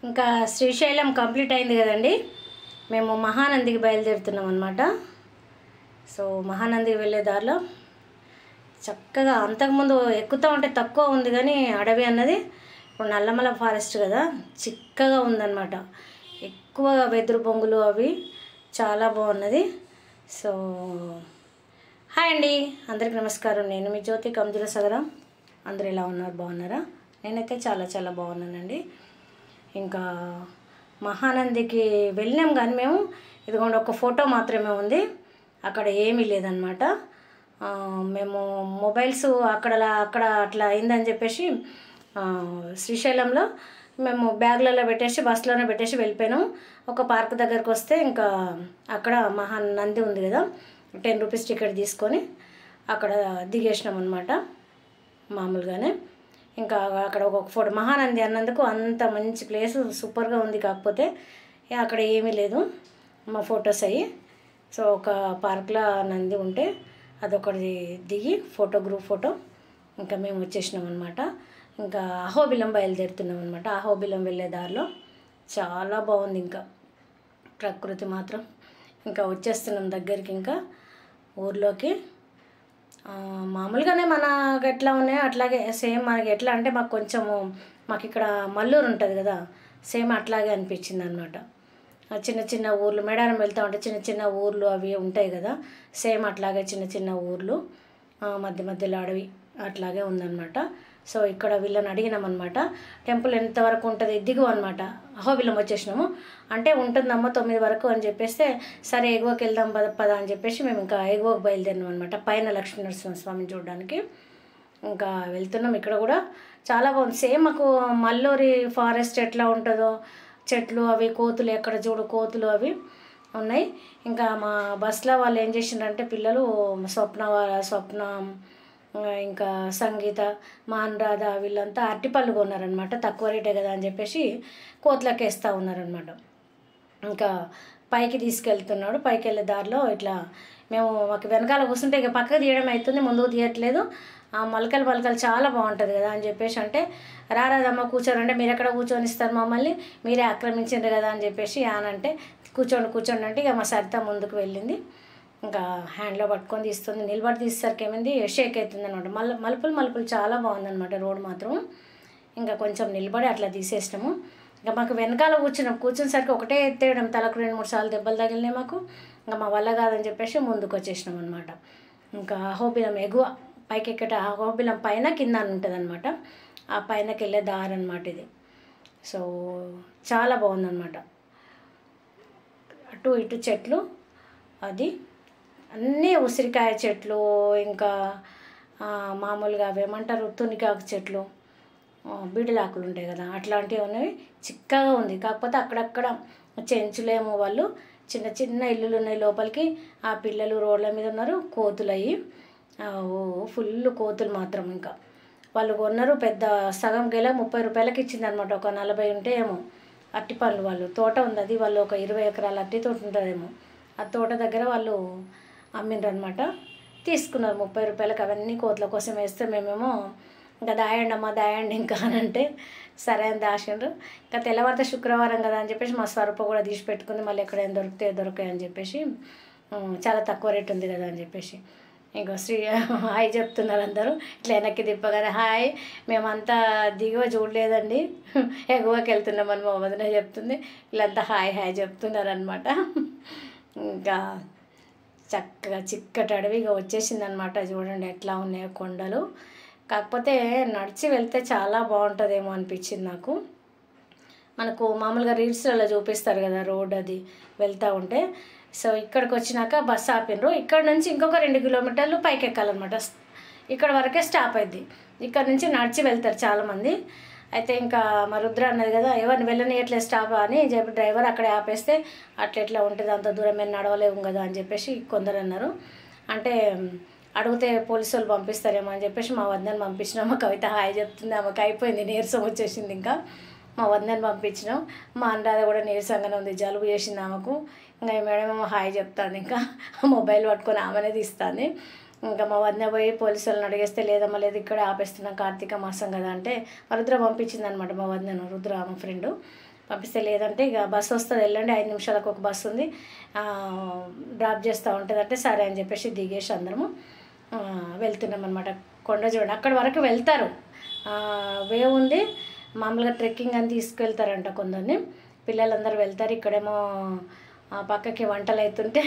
ఇంకా శ్రీశైలం కంప్లీట్ అయింది కదండి. మేము మహానందికి బయలుదేరుతున్నాం అన్నమాట. సో మహానందికి వెళ్ళే దారిలో చక్కగా అంతకుముందు ఎక్కుతూ ఉంటే తక్కువ ఉంది, కానీ అడవి అన్నది ఇప్పుడు నల్లమల ఫారెస్ట్ కదా, చిక్కగా ఉందన్నమాట. ఎక్కువగా వెదురు బొంగులు అవి చాలా బాగున్నది. సో హాయ్ అండి, అందరికి నమస్కారం. నేను మీ జ్యోతి కంజుల సగరం. అందరూ ఎలా ఉన్నారు, బాగున్నారా? నేనైతే చాలా చాలా బాగున్నానండి. ఇంకా మహానందికి వెళ్ళినాం, కానీ మేము ఇదిగోండి ఒక ఫోటో మాత్రమే ఉంది, అక్కడ ఏమీ లేదనమాట. మేము మొబైల్స్ అక్కడ అట్లా అయిందని చెప్పేసి శ్రీశైలంలో మేము బ్యాగ్లలో పెట్టేసి బస్సులోనే పెట్టేసి వెళ్ళిపోయినాం. ఒక పార్క్ దగ్గరకు వస్తే ఇంకా అక్కడ మహానంది ఉంది కదా, 10 రూపీస్ టికెట్ తీసుకొని అక్కడ దిగేసినాం అనమాట మామూలుగానే. ఇంకా అక్కడ ఒక ఫోటో, మహానంది అన్నందుకు అంత మంచి ప్లేస్ సూపర్గా ఉంది, కాకపోతే అక్కడ ఏమీ లేదు మా ఫొటోస్ అయ్యి. సో ఒక పార్క్లో నంది ఉంటే అదొకటి దిగి గ్రూప్ ఫోటో ఇంకా మేము వచ్చేసినాం అనమాట. ఇంకా అహోబిలం బయలుదేరుతున్నాం అనమాట. అహోబిలం వెళ్ళే దారిలో చాలా బాగుంది, ఇంకా ప్రకృతి మాత్రం. ఇంకా వచ్చేస్తున్నాం దగ్గరికి, ఇంకా ఊర్లోకి. మామూలుగానే మనకు ఎట్లా ఉన్నాయో అట్లాగే సేమ్. మనకి ఎట్లా అంటే మాకు ఇక్కడ మల్లూరు ఉంటుంది కదా, సేమ్ అట్లాగే అనిపించింది అనమాట. చిన్న చిన్న ఊర్లు, మేడారం వెళ్తూ ఉంటే చిన్న చిన్న ఊర్లు అవి ఉంటాయి కదా, సేమ్ అట్లాగే చిన్న చిన్న ఊర్లు, మధ్యలో అడవి అట్లాగే ఉందన్నమాట. సో ఇక్కడ వీళ్ళని అడిగినామన్నమాట, టెంపుల్ ఎంతవరకు ఉంటుంది, దిగు అనమాట. అహోబిలం వచ్చేసినాము అంటే ఉంటుందమ్మ 9 వరకు అని చెప్పేస్తే, సరే ఎగువకి వెళ్దాం పద అని చెప్పేసి మేము ఇంకా ఎగువకు బయలుదేరినాం అనమాట, పైన లక్ష్మీనరసింహస్వామిని చూడడానికి. ఇంకా వెళ్తున్నాం. ఇక్కడ కూడా చాలా బాగుంది, సేమ్ మాకు మల్లూరి ఫారెస్ట్ ఎట్లా ఉంటుందో, చెట్లు అవి, కోతులు ఎక్కడ చూడు కోతులు అవి ఉన్నాయి. ఇంకా మా బస్సులో వాళ్ళు ఏం చేసిండ్రంటే పిల్లలు, స్వప్న ఇంకా సంగీత, మా అనురాధ వీళ్ళంతా అరటిపళ్ళు కొన్నారనమాట, తక్కువ రేటే కదా అని చెప్పేసి కోతులకు వేస్తూ ఉన్నారనమాట. ఇంకా పైకి తీసుకెళ్తున్నాడు. పైకి వెళ్ళే దారిలో ఇట్లా మాకు వెనకాల కూర్చుంటే ఇక పక్కకు తీయడం అవుతుంది, ముందుకు తీయట్లేదు. ఆ మొలకలు చాలా బాగుంటుంది కదా అని చెప్పేసి అంటే, రారాదమ్మ కూర్చోరంటే, మీరు ఎక్కడ కూర్చొని ఇస్తారు మమ్మల్ని, మీరే ఆక్రమించారు కదా అని చెప్పేసి ఆనంటే, కూర్చోండి అంటే ఇక మా సరిత ముందుకు వెళ్ళింది. ఇంకా హ్యాండ్లో పట్టుకొని తీస్తుంది, నిలబడి తీసేసరికి ఏమైంది, షేక్ అవుతుంది అనమాట. మలుపులు చాలా బాగుందన్నమాట రోడ్ మాత్రం. ఇంకా కొంచెం నిలబడి అట్లా తీసేసినాము. ఇంకా మాకు వెనకాల కూర్చునేసరికి ఒకటే ఎత్తేయడం, తలకు 2-3 సార్లు దెబ్బలు తగిలినాయి మాకు. ఇంకా మా వల్ల కాదని చెప్పేసి ముందుకు వచ్చేసినాం అనమాట. ఇంకా అహోబిలం ఎగువ పైకి ఎక్కట, అహోబిలం పైన కింద ఉంటుంది అనమాట, ఆ పైనకి వెళ్ళే దారి అనమాట ఇది. సో చాలా బాగుందన్నమాట. అటు ఇటు చెట్లు, అది అన్నీ ఉసిరికాయ చెట్లు, ఇంకా మామూలుగా అవేమంటారు తునికాకు చెట్లు, బీడలాకులు ఉంటాయి కదా, అట్లాంటివి ఉన్నవి. చిక్కగా ఉంది, కాకపోతే అక్కడక్కడ చెంచులేమో వాళ్ళు చిన్న చిన్న ఇల్లులు ఉన్నాయి లోపలికి. ఆ పిల్లలు రోడ్ల మీద ఉన్నారు, కోతులు అయ్యి ఫుల్ కోతులు మాత్రం. ఇంకా వాళ్ళు కొన్నారు పెద్ద సగం గెల 30 రూపాయలకి ఇచ్చింది అనమాట. ఒక 40 ఉంటే ఏమో అరటిపళ్ళు. వాళ్ళు తోట ఉంది, అది వాళ్ళు ఒక 20 ఎకరాల అరటి తోట ఉంటుందేమో, ఆ తోట దగ్గర వాళ్ళు అమ్మిండ్రు అనమాట. తీసుకున్నారు 30 రూపాయలకి. అవన్నీ కోతుల కోసం వేస్తే మేమేమో ఇంకా దాయండి ఇంకా అని అంటే, సరే అని దాచిండ్రు. ఇంకా తెల్లవారితే శుక్రవారం కదా అని చెప్పేసి మా స్వరూప కూడా తీసి పెట్టుకుంది, మళ్ళీ ఎక్కడైనా దొరుకుతాయి అని చెప్పేసి, చాలా తక్కువ రేట్ ఉంది కదా అని చెప్పేసి. ఇంకా హాయ్ చెప్తున్నారు అందరూ, ఇట్లా వెనక్కి తిప్పగానే హాయ్, మేమంతా దిగువ చూడలేదండి, ఎగువకి వెళ్తున్నామని మా వదిన చెప్తుంది. వీళ్ళంతా హాయ్ చెప్తున్నారు అనమాట. ఇంకా చక్కగా చిక్కటి అడవిగా వచ్చేసింది అనమాట. చూడండి ఎట్లా ఉన్నాయో కొండలు. కాకపోతే నడిచి వెళ్తే చాలా బాగుంటుందేమో అనిపించింది నాకు. మనకు మామూలుగా రీల్స్లలో చూపిస్తారు కదా రోడ్, అది వెళ్తూ ఉంటే. సో ఇక్కడికి వచ్చినాక బస్సు ఆపినరు. ఇక్కడ నుంచి ఇంకొక 2 కిలోమీటర్లు పైకి ఎక్కాలన్నమాట. ఇక్కడ వరకే స్టాప్ అయింది. ఇక్కడ నుంచి నడిచి వెళ్తారు చాలామంది. అయితే ఇంకా మా రుద్ర అన్నది కదా, ఎవరిని వెళ్ళనియట్లేదు స్టాప్ అని చెప్పి డ్రైవర్ అక్కడే ఆపేస్తే, అట్లా ఉంటుంది అంత దూరం మేము నడవలేము కదా అని చెప్పేసి కొందరు అన్నారు. అంటే అడిగితే పోలీసు వాళ్ళు పంపిస్తారేమో అని చెప్పేసి మా వద్దను పంపించినాం. మా కవిత హాయ్ చెప్తుంది, ఆమెకు అయిపోయింది, నీరసం వచ్చేసింది. ఇంకా మా వద్దను పంపించినాం. మా అనురాధ కూడా నీరసంగానే ఉంది, జలుబు చేసింది ఆమెకు. ఇంకా మేడం ఏమో హాయ్ చెప్తాను, ఇంకా మొబైల్ పట్టుకొని ఆమెనే తీస్తుంది. ఇంకా మా వదిన పోయి పోలీసు వాళ్ళని అడిగేస్తే, లేదమ్మా లేదు ఇక్కడే ఆపేస్తున్నాం, కార్తీక మాసం కదా అంటే, మా రుద్ర పంపించింది అనమాట. మా వదినను, రుద్ర మా ఫ్రెండు పంపిస్తే లేదంటే ఇక బస్సు వస్తుంది వెళ్ళండి 5 నిమిషాలకు ఒక బస్సు ఉంది డ్రాప్ చేస్తూ ఉంటుంది అంటే సరే అని చెప్పేసి దిగేసి అందరము వెళ్తున్నాం అనమాట. కొండ చూడండి అక్కడి వరకు వెళ్తారు, వే ఉంది మామూలుగా ట్రెక్కింగ్ అని తీసుకెళ్తారంట కొందరిని, పిల్లలందరూ వెళ్తారు. ఇక్కడేమో పక్కకి వంటలు అవుతుంటే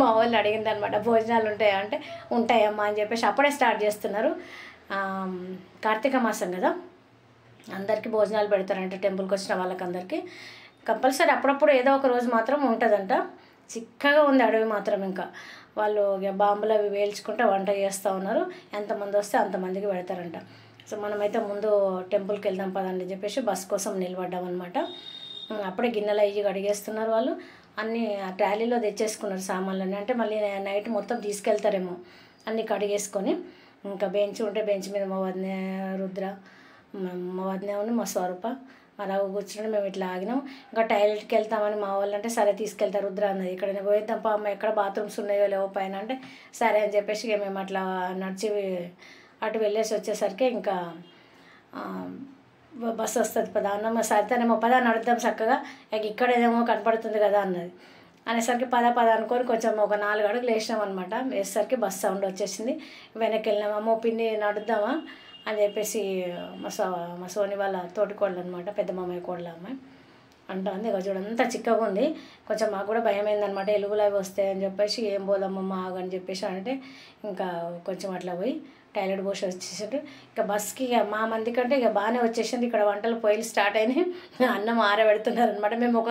మా వాళ్ళు అడిగిందనమాట భోజనాలు ఉంటాయా అంటే ఉంటాయమ్మా అని చెప్పేసి అప్పుడే స్టార్ట్ చేస్తున్నారు. కార్తీక మాసం కదా అందరికీ భోజనాలు పెడతారంట టెంపుల్కి వచ్చిన వాళ్ళకందరికీ కంపల్సరీ అప్పుడప్పుడు ఏదో ఒక రోజు మాత్రం ఉంటుందంట. చిక్కగా ఉంది అడవి మాత్రం, ఇంకా వాళ్ళు బాంబులు అవి వేల్చుకుంటే వంట చేస్తూ ఉన్నారు, ఎంతమంది వస్తే అంతమందికి పెడతారంట. సో మనమైతే ముందు టెంపుల్కి వెళ్దాం పదండి అని చెప్పేసి బస్ కోసం నిలబడ్డాం అనమాట. అప్పుడే గిన్నెలు అయ్యి కడిగేస్తున్నారు వాళ్ళు, అన్నీ ఆ ట్రాలీలో తెచ్చేసుకున్నారు సామాన్లన్నీ, అంటే మళ్ళీ నైట్ మొత్తం తీసుకెళ్తారేమో అన్నీ కడిగేసుకొని. ఇంకా బెంచ్ ఉంటే బెంచ్ మీద మా వదిన రుద్ర, మా వదిన ఉంది, మా స్వరూప అలా కూర్చుని మేము ఇట్లా ఆగినాం. ఇంకా టాయిలెట్కి వెళ్తామని మా వాళ్ళు అంటే సరే తీసుకెళ్తారు రుద్ర అన్నది, ఇక్కడ పోయిద్దాం పా అమ్మ ఎక్కడ బాత్రూమ్స్ ఉన్నాయో లేవో పైన అంటే సరే అని చెప్పేసి ఇక మేము అట్లా నడిచి అటు వెళ్ళేసి వచ్చేసరికి ఇంకా బస్సు వస్తుంది పదా అన్న సరితేనేమో పదా నడుద్దాం చక్కగా, ఇక ఇక్కడేదేమో కనపడుతుంది కదా అన్నది అనేసరికి పద అనుకొని కొంచెం ఒక 4 అడుగులు వేసినాం అనమాట. వేసేసరికి బస్ సౌండ్ వచ్చేసింది, వెనక్కి వెళ్ళినాం. అమ్మో పిన్ని నడుద్దామా అని చెప్పేసి మా సోని వాళ్ళ తోటి కోడలు అనమాట, పెద్ద మామయ్య కోడల అమ్మాయి అంటుంది. ఇక చూడంతా చిక్కగా ఉంది, కొంచెం మాకు కూడా భయం అయిందనమాట ఎలుగులు అవి వస్తాయని చెప్పేసి ఏం పోదమ్మమ్మ ఆగని చెప్పేసి అంటే ఇంకా కొంచెం అట్లా పోయి టాయిలెట్ పోసి వచ్చేసాడు. ఇంకా బస్కి ఇక మా మంది కంటే ఇక బాగానే వచ్చేసింది. ఇక్కడ వంటలు పొయ్యిలు స్టార్ట్ అయినాయి, అన్నం ఆరబెడుతున్నారు అనమాట. మేము ఒక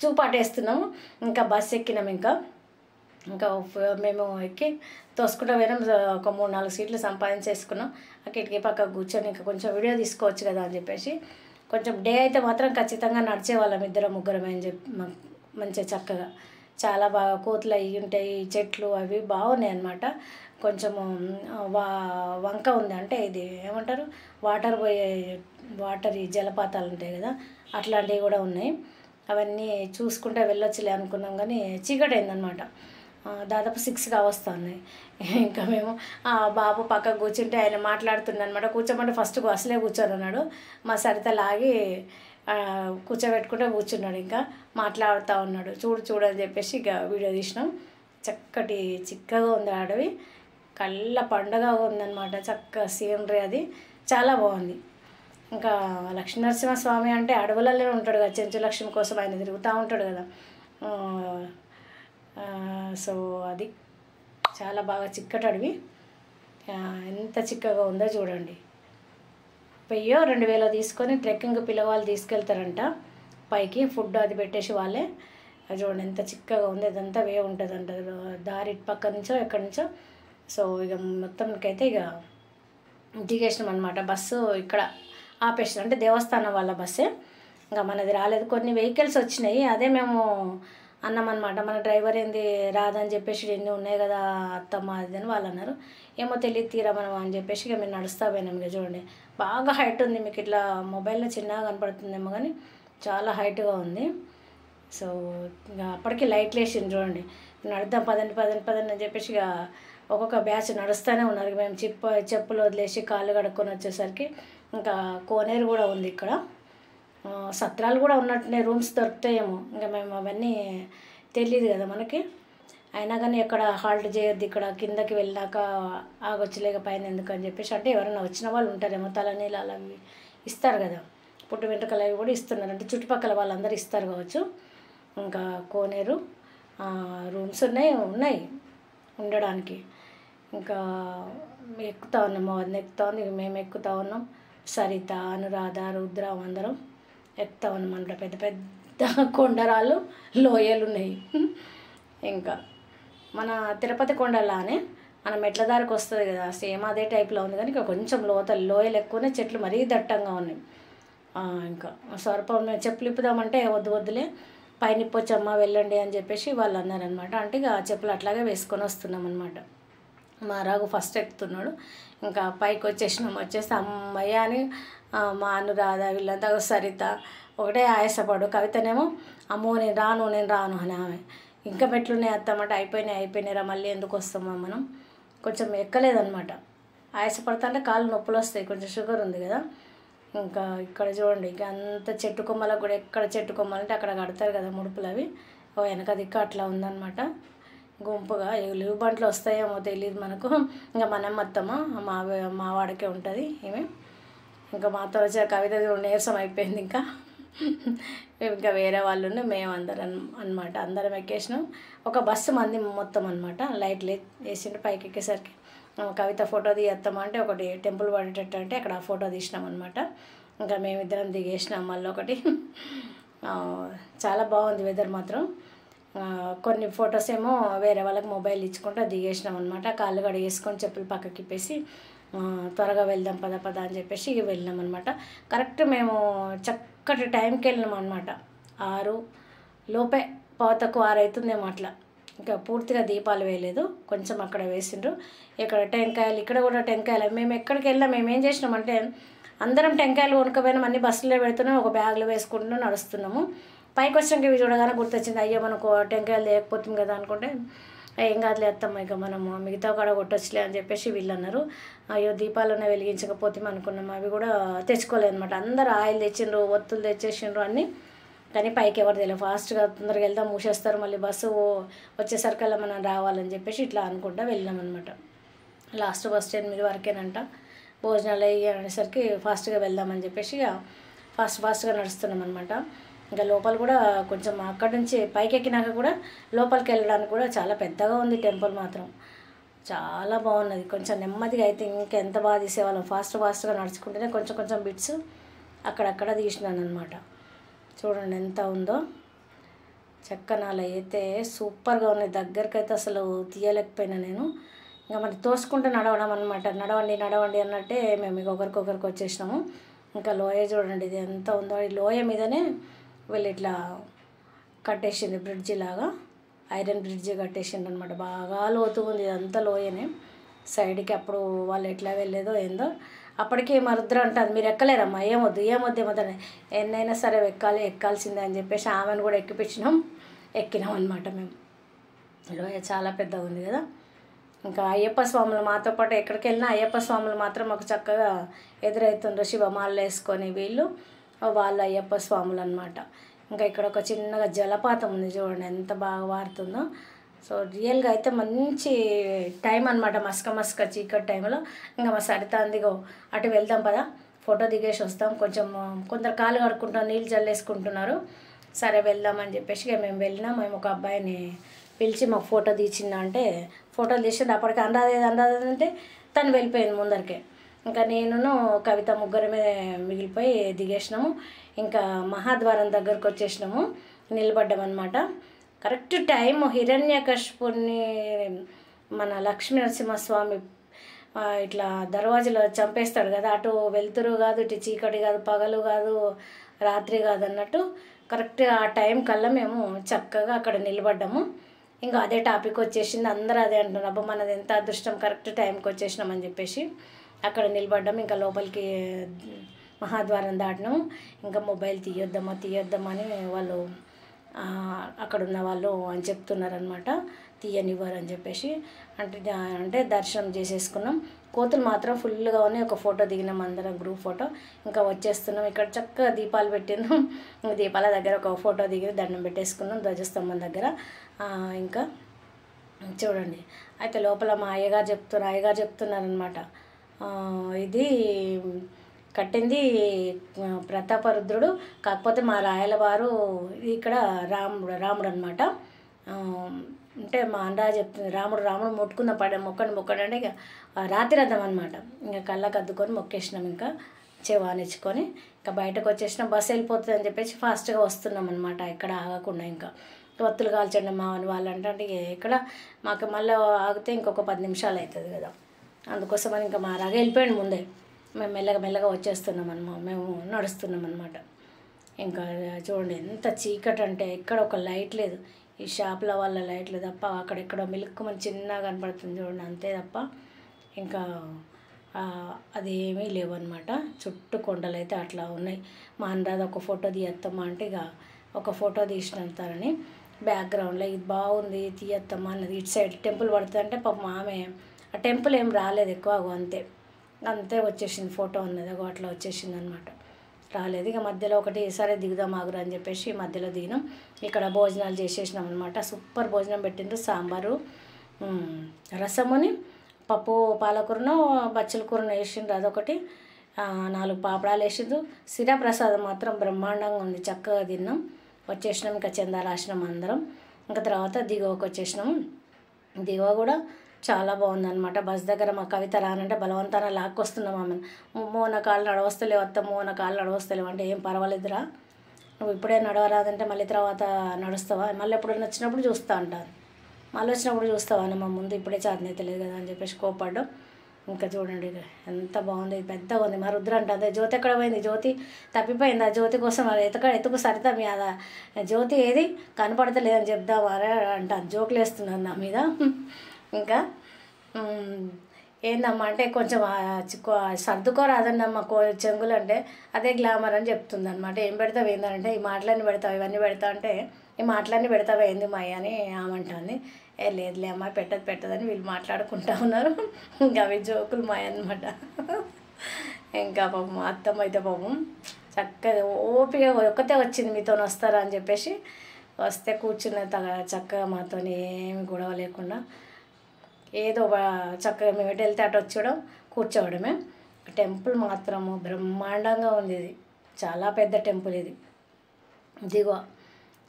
చూపాటేస్తున్నాము, ఇంకా బస్ ఎక్కినాం. ఇంకా మేము ఎక్కి తోసుకుంటూ పోయినాం. ఒక 3-4 సీట్లు సంపాదించేసుకున్నాం. ఆ కిటికీ పక్క కూర్చొని ఇంకా కొంచెం వీడియో తీసుకోవచ్చు కదా అని చెప్పేసి కొంచెం డే అయితే మాత్రం ఖచ్చితంగా నడిచేవాళ్ళం 2-3 అని చెప్పి మంచిగా చక్కగా చాలా బాగా కోతులు అవి ఉంటాయి, చెట్లు అవి బాగున్నాయి అన్నమాట. కొంచెము వంక ఉంది, అంటే ఇది ఏమంటారు వాటర్ ఈ జలపాతాలు ఉంటాయి కదా అట్లాంటివి కూడా ఉన్నాయి. అవన్నీ చూసుకుంటే వెళ్ళొచ్చులే అనుకున్నాం కానీ చీకటి అయిందనమాట. దాదాపు 6 కావస్తున్నాయి. ఇంకా మేము బాబు పక్కకు కూర్చుంటే ఆయన మాట్లాడుతున్నాడు అనమాట. కూర్చోమంటే ఫస్ట్ అసలే కూర్చొని అన్నాడు, మా సరిత లాగి కూర్చోబెట్టుకుంటే కూర్చున్నాడు, ఇంకా మాట్లాడుతూ ఉన్నాడు. చూడు అని చెప్పేసి ఇక వీడియో తీసినాం. చక్కటి చిక్కగా ఉంది అడవి, కళ్ళ పండుగ ఉందన్నమాట. చక్క సీనరీ అది చాలా బాగుంది. ఇంకా లక్ష్మీనరసింహస్వామి అంటే అడవులలో ఉంటాడు కదా, చెంచు లక్ష్మి కోసం ఆయన తిరుగుతూ ఉంటాడు కదా. సో అది చాలా బాగా చిక్కటి అడవి, ఎంత చిక్కగా ఉందో చూడండి. 1000-2000 తీసుకొని ట్రెక్కింగ్ పిల్లవాళ్ళు తీసుకెళ్తారంట పైకి, ఫుడ్ అది పెట్టేసి వాళ్ళే. అది చూడండి ఎంత చిక్కగా ఉంది, ఇదంతా వే ఉంటుందంట దారి ఇటు పక్క నుంచో ఎక్కడి నుంచో. సో ఇక మొత్తంకైతే ఇక దిగేసినాం అనమాట. బస్సు ఇక్కడ ఆపేసినాం, అంటే దేవస్థానం వాళ్ళ బస్సే, ఇంకా మనది రాలేదు. కొన్ని వెహికల్స్ వచ్చినాయి, అదే మేము అన్నామన్నమాట. మన డ్రైవర్ ఏంది రాదని చెప్పేసి ఎన్ని ఉన్నాయి కదా అత్తమ్మ అది అని వాళ్ళు అన్నారు. ఏమో తెలియదు తీరా మనం అని చెప్పేసి ఇక మేము నడుస్తూ పోయినాం. ఇక చూడండి బాగా హైట్ ఉంది, మీకు ఇట్లా మొబైల్లో చిన్నగా కనపడుతుందేమో కానీ చాలా హైట్గా ఉంది. సో ఇక అప్పటికి లైట్లు వేసింది చూడండి, నడుద్దాం పదండి అని చెప్పేసి ఇక ఒక్కొక్క బ్యాచ్ నడుస్తూనే ఉన్నారు. మేము చెప్పులు వదిలేసి కాళ్ళు కడుక్కొని వచ్చేసరికి ఇంకా కోనేరు కూడా ఉంది ఇక్కడ, సత్రాలు కూడా ఉన్నట్టున్నాయి, రూమ్స్ దొరుకుతాయేమో. ఇంకా మేము అవన్నీ తెలియదు కదా మనకి, అయినా కానీ ఎక్కడ హాల్ట్ చేయొద్దు, ఇక్కడ కిందకి వెళ్ళాక ఆగొచ్చులేక పైన ఎందుకు అని చెప్పేసి, అంటే ఎవరైనా వచ్చిన వాళ్ళు ఉంటారేమో తలనీళ్ళు అలా ఇస్తారు కదా, పుట్టు వెంట్రుకలు అవి కూడా ఇస్తున్నారు, అంటే చుట్టుపక్కల వాళ్ళందరూ ఇస్తారు కావచ్చు. ఇంకా కోనేరు రూమ్స్ ఉన్నాయి ఉండడానికి. ఇంకా ఎక్కుతా ఉన్నాం, అవన్నీ ఎక్కుతా ఉంది, మేము ఎక్కుతా ఉన్నాం. సరిత, అనురాధ, రుద్ర అందరం ఎక్కుతా ఉన్నాం. అంటే పెద్ద పెద్ద కొండరాళ్ళు లోయలు ఉన్నాయి. ఇంకా మన తిరుపతి కొండలానే మన మెట్ల దారికి వస్తుంది కదా, సేమ్ అదే టైప్లో ఉంది కానీ ఇంకా కొంచెం లోయలు ఎక్కువనే, చెట్లు మరీ దట్టంగా ఉన్నాయి. ఇంకా స్వరూపం చెప్పులు ఇప్పుదామంటే వద్దులే పైన ఇప్పొచ్చమ్మా వెళ్ళండి అని చెప్పేసి వాళ్ళు అన్నారనమాట. అంటే ఇక చెప్పులు అట్లాగే వేసుకొని వస్తున్నాం అనమాట. మా రాగు ఫస్ట్ ఎక్కుతున్నాడు, ఇంకా పైకి వచ్చేసి అమ్మయ్య అని మా అనురాధ వీళ్ళంతా సరిత ఒకటే ఆయాసపడు. కవితనేమో అమ్మో నేను రాను అని ఆమె, ఇంకా మెట్లున్నాయి అత్తమాట, అయిపోయినాయిరా మళ్ళీ ఎందుకు వస్తామో మనం, కొంచెం ఎక్కలేదన్నమాట. ఆయాసపడతా అంటే కాళ్ళు నొప్పులు వస్తాయి, కొంచెం షుగర్ ఉంది కదా. ఇంకా ఇక్కడ చూడండి, ఇక అంత చెట్టు కొమ్మలకు కూడా ఎక్కడ చెట్టు కొమ్మలు అంటే అక్కడ కడతారు కదా ముడుపులు, అవి వెనక దిక్కు అట్లా ఉందన్నమాట. గుంపుగా లివ్ బంట్లు వస్తాయేమో తెలియదు మనకు. ఇంకా మనం మొత్తము మా వాడికే ఉంటుంది ఈమె. ఇంకా మాతో వచ్చే కవిత నీరసం అయిపోయింది. ఇంకా వేరే వాళ్ళు మేము అందరం అనమాట, అందరం ఎక్కేసినాం. ఒక బస్సు మంది మొత్తం అనమాట. లైట్లు వేసిండు పైకి ఎక్కేసరికి. కవిత ఫోటో తీయత్తామా అంటే ఒకటి టెంపుల్ పడేటట్టు అంటే అక్కడ ఫోటో తీసినాం అనమాట. ఇంకా మేమిద్దరం దిగేసినాం మళ్ళీ ఒకటి. చాలా బాగుంది వెదర్ మాత్రం. కొన్ని ఫొటోస్ ఏమో వేరే వాళ్ళకి మొబైల్ ఇచ్చుకుంటూ దిగేసినాం అనమాట. కాళ్ళు కడిగేసుకొని చెప్పులు పక్కకి ఇప్పేసి త్వరగా వెళ్దాం పద అని చెప్పేసి వెళ్ళినాం అనమాట. కరెక్ట్ మేము చక్కటి టైంకి వెళ్ళినాం అనమాట. 6 లోపే, 6:15 అవుతుందేమో అట్లా. ఇంకా పూర్తిగా దీపాలు వేయలేదు, కొంచెం అక్కడ వేసిండ్రు. ఇక్కడ టెంకాయలు, ఇక్కడ కూడా టెంకాయలు. మేము ఎక్కడికి వెళ్ళాం, మేము ఏం చేసినామంటే అందరం టెంకాయలు కొనుక్కపోయినాం, అన్ని బస్సులో పెడుతున్నాం, ఒక బ్యాగ్లో వేసుకుంటూ నడుస్తున్నాము. పైకి వచ్చినాక ఇవి చూడగానే గుర్తొచ్చింది, అయ్యో మనకు టెంకాయలు లేకపోతుంది కదా అనుకుంటే, ఏం కాదులే అత్తమ్మ ఇక మనము మిగతా కాడ కొట్టొచ్చులే అని చెప్పేసి వీళ్ళు అన్నారు. అయ్యో దీపాలనే వెలిగించకపోతే అనుకున్నాము. అవి కూడా తెచ్చుకోలేదు అనమాట. అందరూ ఆయిల్ తెచ్చిండ్రు, ఒత్తులు తెచ్చేసిండ్రు అన్నీ. కానీ పైకి ఎవరు తెలియదు. ఫాస్ట్గా తొందరగా వెళ్దాం, మూసేస్తారు, మళ్ళీ బస్సు వచ్చేసరికల్లా మనం రావాలని చెప్పేసి ఇట్లా అనుకుంటా వెళ్ళాం అనమాట. Last bus 8 వరకేనంట. భోజనాలు అయ్యేసరికి ఫాస్ట్గా వెళ్దామని చెప్పేసి ఫాస్ట్గా నడుస్తున్నాం అనమాట. ఇంకా లోపల కూడా కొంచెం అక్కడి నుంచి పైకి ఎక్కినాక కూడా లోపలికి వెళ్ళడానికి కూడా చాలా పెద్దగా ఉంది టెంపుల్ మాత్రం. చాలా బాగున్నది. కొంచెం నెమ్మదిగా అయితే ఇంకెంత బాగా తీసేవాళ్ళం. ఫాస్ట్గా నడుచుకుంటేనే కొంచెం బిట్స్ అక్కడక్కడ తీసినాను అనమాట. చూడండి ఎంత ఉందో. చక్కనాలు అయితే సూపర్గా ఉన్నాయి. దగ్గరికి అయితే అసలు తీయలేకపోయినా నేను. ఇంకా మరి తోసుకుంటూ నడవడం అనమాట. నడవండి అన్నట్టే మేము ఇక ఒకరికొకరికి వచ్చేసినాము. ఇంకా లోయ చూడండి ఇది ఎంత ఉందో. ఈ లోయ మీదనే వీళ్ళు ఇట్లా కట్టేసింది బ్రిడ్జి లాగా, ఐరన్ బ్రిడ్జి కట్టేసింది అనమాట. బాగా లోతు ఉంది, ఇదంతా లోయనే. సైడ్కి అప్పుడు వాళ్ళు ఎట్లా వెళ్ళేదో ఏందో. అప్పటికి మా రుద్ర అంటారు, మీరు ఎక్కలేరమ్మా, ఏమొద్దు ఎన్నైనా సరే ఎక్కాల్సిందే అని చెప్పేసి ఆమెను కూడా ఎక్కినాం అనమాట మేము. లోయ చాలా పెద్దగా ఉంది కదా. ఇంకా అయ్యప్ప స్వాములు మాతో పాటు ఎక్కడికి వెళ్ళినా అయ్యప్ప స్వాములు మాత్రం మాకు చక్కగా ఎదురవుతుండ్రు. శివమాలలు వేసుకొని వీళ్ళు వాళ్ళు అయ్యప్ప స్వాములు అనమాట. ఇంకా ఇక్కడ ఒక చిన్నగా జలపాతం ఉంది చూడండి ఎంత బాగా వారుతుందో. సో రియల్గా అయితే మంచి టైం అనమాట, మస్క చీకటి టైంలో. ఇంకా మా సరిత అందిగో అటు వెళ్దాం పదా, ఫోటో దిగేసి వస్తాం, కొందరు కాళ్ళు కడుక్కుంటాం, నీళ్ళు చల్లేసుకుంటున్నారు. సరే వెళ్దామని చెప్పేసి ఇక మేము వెళ్ళినాం. మేము ఒక అబ్బాయిని పిలిచి మాకు ఫోటో తీసిందా అంటే ఫోటోలు తీసింది. అప్పటికి అందాదంటే తను వెళ్ళిపోయింది ముందరికే. ఇంకా నేను కవిత ముగ్గురమే మిగిలిపోయి దిగేసినాము. ఇంకా మహాద్వారం దగ్గరకు వచ్చేసినాము, నిలబడ్డామన్నమాట. కరెక్ట్ టైం హిరణ్యకశిపుని మన లక్ష్మీ నరసింహస్వామి ఇట్లా దర్వాజలో చంపేస్తాడు కదా, అటు వెలుతురు కాదు, ఇటు చీకటి కాదు, పగలు కాదు, రాత్రి కాదు అన్నట్టు కరెక్ట్ ఆ టైం కల్లా మేము చక్కగా అక్కడ నిలబడ్డాము. ఇంకా అదే టాపిక్ వచ్చేసింది. అందరూ అదే అంటున్నారు, అబ్బా మనది ఎంత అదృష్టం, కరెక్ట్ టైంకి వచ్చేసినామని చెప్పేసి అక్కడ నిలబడ్డాము. ఇంకా లోపలికి మహాద్వారం దాటినాము. ఇంకా మొబైల్ తీయొద్దామా అని వాళ్ళు అక్కడ ఉన్న వాళ్ళు అని చెప్తున్నారనమాట, తీయనివ్వరు అని చెప్పేసి. అంటే దర్శనం చేసేసుకున్నాం. కోతులు మాత్రం ఫుల్గా ఉన్నాయి. ఒక ఫోటో దిగినాం అందరం, గ్రూప్ ఫోటో. ఇంకా వచ్చేస్తున్నాం. ఇక్కడ చక్కగా దీపాలు పెట్టినాం. దీపాల దగ్గర ఒక ఫోటో దిగి దండం పెట్టేసుకున్నాం ధ్వజస్తంభం దగ్గర. ఇంకా చూడండి అయితే లోపల మా అయ్యగారు చెప్తున్నారనమాట, ఇది కట్టింది ప్రతాపరుద్రుడు, కాకపోతే మా రాయలవారు ఇక్కడ రాముడు అనమాట. అంటే మా అన్నయ్య చెప్తుంది, రాముడు మొక్కని అంటే ఇక రాతి రథం అనమాట. ఇంకా కళ్ళకు అద్దుకొని మొక్కేసినాం. ఇంకా చెవానిచ్చుకొని ఇంకా బయటకు వచ్చేసినాం. బస్సు వెళ్ళిపోతుంది అని చెప్పేసి ఫాస్ట్గా వస్తున్నాం అనమాట, ఎక్కడ ఆగకుండా. ఇంకా వత్తులు కాల్చండి మా వాళ్ళు అంటే ఇక్కడ మాకు మళ్ళీ ఆగితే ఇంకొక 10 నిమిషాలు అవుతుంది కదా, అందుకోసమని ఇంకా మా రాగా వెళ్ళిపోయాడు ముందే. మేము మెల్లగా వచ్చేస్తున్నాం మేము నడుస్తున్నాం అనమాట. ఇంకా చూడండి ఎంత చీకటి అంటే ఎక్కడ ఒక లైట్ లేదు. ఈ షాపుల వల్ల లైట్లు తప్ప అక్కడెక్కడో మిలుక్కుమని చిన్నగా కనపడుతుంది చూడండి, అంతే తప్ప ఇంకా అది ఏమీ లేవన్నమాట. చుట్టూ కొండలు అయితే అట్లా ఉన్నాయి. మా అన్నది ఒక ఫోటో తీయత్తమ్మా అంటే ఇక ఒక ఫోటో తీసినంతని బ్యాక్గ్రౌండ్లో ఇది బాగుంది తీయత్తమ్మా అన్నది. ఇటు సైడ్ టెంపుల్ పడుతుంది అంటే పాపం ఆమె ఆ టెంపుల్ ఏం రాలేదు ఎక్కువ, అంతే అంతే వచ్చేసింది, ఫోటో ఉన్నది అగో అట్లా వచ్చేసింది అనమాట. రాలేదు. ఇక మధ్యలో ఒకటి సరే దిగుదాం ఆగురు అని చెప్పేసి మధ్యలో దిగినాం. ఇక్కడ భోజనాలు చేసేసినాం అనమాట. సూపర్ భోజనం పెట్టిండ్రు. సాంబారు, రసముని, పప్పు పాలకూరను బచ్చల కూరను వేసిండ్రు, అదొకటి 4 పాపడాలు వేసిండ్రు. సిరా ప్రసాదం మాత్రం బ్రహ్మాండంగా ఉంది, చక్కగా తిన్నాం. వచ్చేసినాం. ఇంకా చందాలాసినాం అందరం. ఇంకా తర్వాత దిగువకు వచ్చేసినాం. దిగువ కూడా చాలా బాగుందన్నమాట. బస్ దగ్గర మా కవిత రానంటే బలవంతాన లాక్కొస్తున్నాం ఆమెను. నా కాళ్ళు నడవస్తలేవు అత్తమ్మో, నా కాళ్ళు నడవస్తలేవు అంటే, ఏం పర్వాలేదురా, నువ్వు ఇప్పుడే నడవరాదంటే మళ్ళీ తర్వాత నడుస్తావా, మళ్ళీ ఎప్పుడైనా వచ్చినప్పుడు చూస్తా అంటాను. మళ్ళీ వచ్చినప్పుడు చూస్తావా అన్న, మా ముందు ఇప్పుడే చేతనైతే లేదు కదా అని చెప్పేసి కోపడ్డాం. ఇంకా చూడండి ఎంత బాగుంది, పెద్దగా ఉంది. మా రుద్ర అంటే అదే జ్యోతి ఎక్కడ పోయింది, జ్యోతి తప్పిపోయింది. ఆ జ్యోతి కోసం అది ఎత్తుకు సరిత మీ అదా జ్యోతి ఏది కనపడతలేదని చెప్దామా అంట, జోకులు వేస్తున్నాను నా మీద. ఇంకా ఏందమ్మా అంటే కొంచెం సర్దుకోరాదన్నమ్మ చెంగులు అంటే అదే గ్లామర్ అని చెప్తుంది అనమాట. ఏం పెడతావు ఏందంటే, ఈ మాటలన్నీ పెడతావు, ఇవన్నీ పెడతావు అంటే, ఈ మాటలన్నీ పెడతావు ఏంది మాయ అని ఆమంటుంది. లేదులే అమ్మాయి పెట్టదని వీళ్ళు మాట్లాడుకుంటా ఉన్నారు. ఇంకా అవి జోకులు మాయ అనమాట. ఇంకా పాపం అత్తమ్మ అయితే పాపం చక్కగా ఓపిక ఒక్కతే వచ్చింది, మీతో వస్తారా అని చెప్పేసి వస్తే కూర్చున్న చక్కగా మాతో ఏమి గొడవ లేకుండా ఏదో చక్కగా మేము ఎటు వెళ్తే అటు వచ్చడం కూర్చోవడమే. టెంపుల్ మాత్రము బ్రహ్మాండంగా ఉంది. ఇది చాలా పెద్ద టెంపుల్. ఇది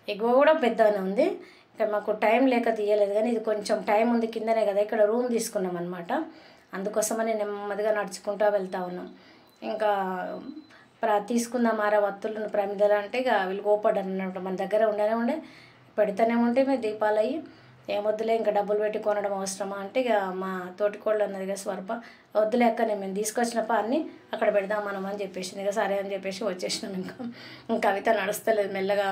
ఎగువ కూడా పెద్దగానే ఉంది. ఇక్కడ మాకు టైం లేక తీయలేదు, కానీ ఇది కొంచెం టైం ఉంది, కిందనే కదా. ఇక్కడ రూమ్ తీసుకున్నాం అనమాట. అందుకోసమని నెమ్మదిగా నడుచుకుంటూ వెళ్తూ ఉన్నాం. ఇంకా తీసుకుందాం వత్తులు ప్రమిదలు అంటే ఇక వీళ్ళు కోపడ్డారు అన్నమాట. మన దగ్గర ఉండే పెడితేనే ఉంటే మేము దీపాలు అయ్యి ఏమొద్దులే, ఇంకా డబ్బులు పెట్టి కొనడం అవసరమా అంటే, ఇక మా తోటికోళ్ళు అన్నది కదా స్వరూప, వద్దులే అక్క, మేము తీసుకొచ్చినప్ప అన్నీ అక్కడ పెడదాం మనం అని చెప్పేసింది. ఇక సరే అని చెప్పేసి వచ్చేసినాం. ఇంకా కవిత నడుస్తలేదు,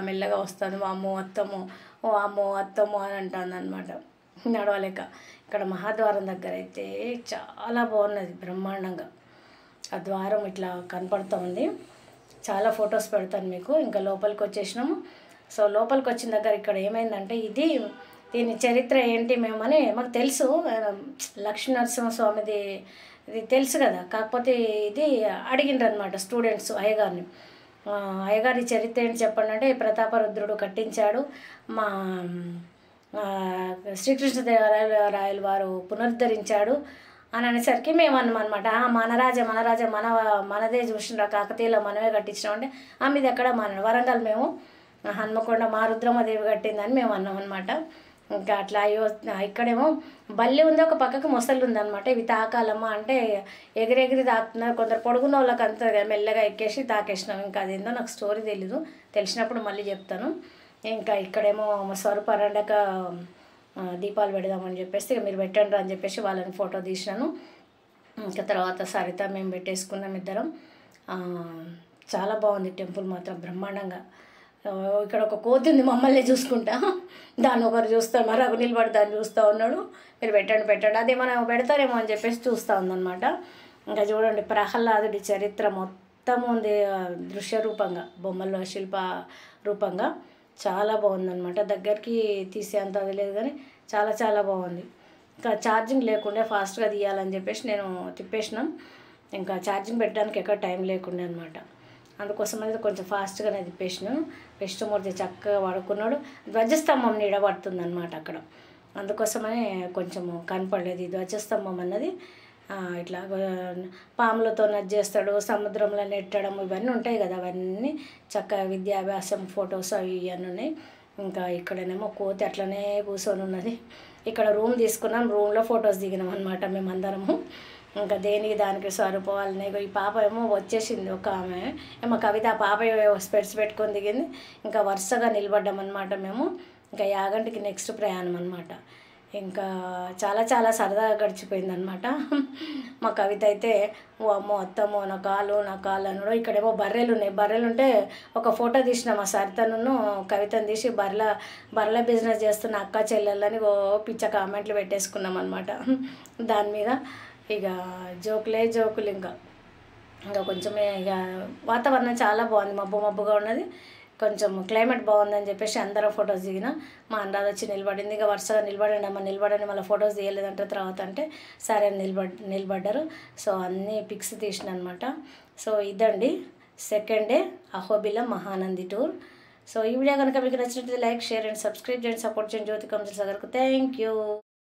మెల్లగా వస్తుంది. అమ్మో అత్తమ్మో, అత్తమ్మో అని అంటుంది అనమాట, నడవలేక. ఇక్కడ మహాద్వారం దగ్గర అయితే చాలా బాగున్నది, బ్రహ్మాండంగా. ఆ ద్వారం ఇట్లా కనపడుతూ ఉంది. చాలా ఫొటోస్ పెడతాను మీకు. ఇంకా లోపలికి వచ్చేసినాము. సో లోపలికి వచ్చిన దగ్గర ఇక్కడ ఏమైందంటే, దీని చరిత్ర ఏంటి మేమని మాకు తెలుసు, లక్ష్మీనరసింహస్వామిది ఇది తెలుసు కదా. కాకపోతే ఇది అడిగిండ్రు అనమాట స్టూడెంట్స్ అయ్యగారిని. అయ్యగారి చరిత్ర ఏంటి చెప్పండి అంటే, ప్రతాపరుద్రుడు కట్టించాడు, మా శ్రీకృష్ణదేవరాయలు వారు పునరుద్ధరించాడు అని అనేసరికి మేము అన్నాం అనమాట. మనరాజ మనదే చూసినా, కాకతీయలో మనమే కట్టించినాం అంటే, మీది ఎక్కడ మన వరంగల్, మేము హన్మకొండ మా రుద్రమ్మదేవి కట్టిందని మేము అన్నాం అనమాట. ఇంకా అట్లా అయ్యో ఇక్కడేమో బల్లి ఉంది, ఒక పక్కకు మొసలు ఉందన్నమాట. ఇవి తాకాలమ్మా అంటే ఎగిరెగిరి తాకుతున్నారు. కొందరు పొడుగున్న వాళ్ళకి అంత మెల్లగా ఎక్కేసి తాకేసినాం. ఇంకా అదేందో నాకు స్టోరీ తెలీదు, తెలిసినప్పుడు మళ్ళీ చెప్తాను. ఇంకా ఇక్కడేమో స్వరూప రండక దీపాలు పెడదామని చెప్పేసి, ఇక మీరు పెట్టండి అని చెప్పేసి వాళ్ళని ఫోటో తీసినాను. ఇంకా తర్వాత సరిత మేము పెట్టేసుకున్నాం ఇద్దరం. చాలా బాగుంది టెంపుల్ మాత్రం బ్రహ్మాండంగా. ఇక్కడ ఒక కోతి ఉంది మమ్మల్ని చూసుకుంటా, దాన్ని ఒకరు చూస్తారు, మరి రఘు నిలబడి దాన్ని చూస్తూ ఉన్నాడు. మీరు పెట్టండి అదే మనం పెడతారేమో అని చెప్పేసి చూస్తూ ఉందన్నమాట. ఇంకా చూడండి ప్రహ్లాదుడి చరిత్ర మొత్తం ఉంది దృశ్య రూపంగా, బొమ్మల్లో శిల్ప రూపంగా. చాలా బాగుందన్నమాట. దగ్గరికి తీసేంత అది లేదు, కానీ చాలా బాగుంది. ఇంకా ఛార్జింగ్ లేకుండా ఫాస్ట్గా తీయాలని చెప్పేసి నేను తిప్పేసినాం. ఇంకా ఛార్జింగ్ పెట్టడానికి ఎక్కడ టైం లేకుండా అనమాట. అందుకోసం అనేది కొంచెం ఫాస్ట్గానే తిప్పేసినాను. విష్ణుమూర్తి చక్కగా వాడుకున్నాడు. ధ్వజస్తంభం నీడ పడుతుంది అనమాట అక్కడ, అందుకోసమనే కొంచెము కనపడలేదు. ఈ ధ్వజస్తంభం అన్నది ఇట్లా పాములతో నది చేస్తాడు, సముద్రంలో నెట్టడం ఇవన్నీ ఉంటాయి కదా, అవన్నీ చక్కగా విద్యాభ్యాసం ఫొటోస్ అవి ఇవన్నీ ఉన్నాయి. ఇంకా ఇక్కడనేమో కోతి అట్లనే కూర్చొని ఉన్నది. ఇక్కడ రూమ్ తీసుకున్నాం, రూమ్లో ఫొటోస్ దిగినాం అనమాట మేమందరము. ఇంకా దేనికి దానికి స్వరూపాలని. ఈ పాప ఏమో వచ్చేసింది, ఒక ఆమె ఏమో కవిత, ఆ పాప స్పెట్స్ పెట్టుకొని దిగింది. ఇంకా వరుసగా నిలబడ్డాం అనమాట మేము. ఇంకా యాగంటికి నెక్స్ట్ ప్రయాణం అనమాట. ఇంకా చాలా సరదాగా గడిచిపోయింది అనమాట. మా కవిత అయితే ఓ అమ్మో అత్తమ్మో నా కాలు అనడం. ఇక్కడేమో బర్రెలు ఉన్నాయి, బర్రెలు ఉంటే ఒక ఫోటో తీసిన మా సరితను కవితను తీసి బర్రెల బిజినెస్ చేస్తున్న అక్క చెల్లెళ్ళని ఓ పిచ్చ కామెంట్లు పెట్టేసుకున్నాం అనమాట. దాని మీద ఇక జోకులు ఇంకా కొంచెమే. ఇక వాతావరణం చాలా బాగుంది, మబ్బుగా ఉన్నది. కొంచెం క్లైమేట్ బాగుందని చెప్పేసి అందరం ఫొటోస్ దిగిన. మా అనురాధ వచ్చి నిలబడింది. ఇక వరుసగా నిలబడండి అమ్మ నిలబడండి, మళ్ళీ ఫొటోస్ తీయలేదంటే తర్వాత అంటే సరే అని నిలబడ్డారు. సో అన్నీ పిక్స్ తీసిన అనమాట. సో ఇదండి second day Ahobilam Mahanandi tour. So ఈ వీడియో కనుక మీకు నచ్చినట్లయితే లైక్, షేర్ అండ్ సబ్స్క్రైబ్ చేయండి, సపోర్ట్ చేయండి. జ్యోతి కమ్జల్ సాగర్కు థ్యాంక్ యూ.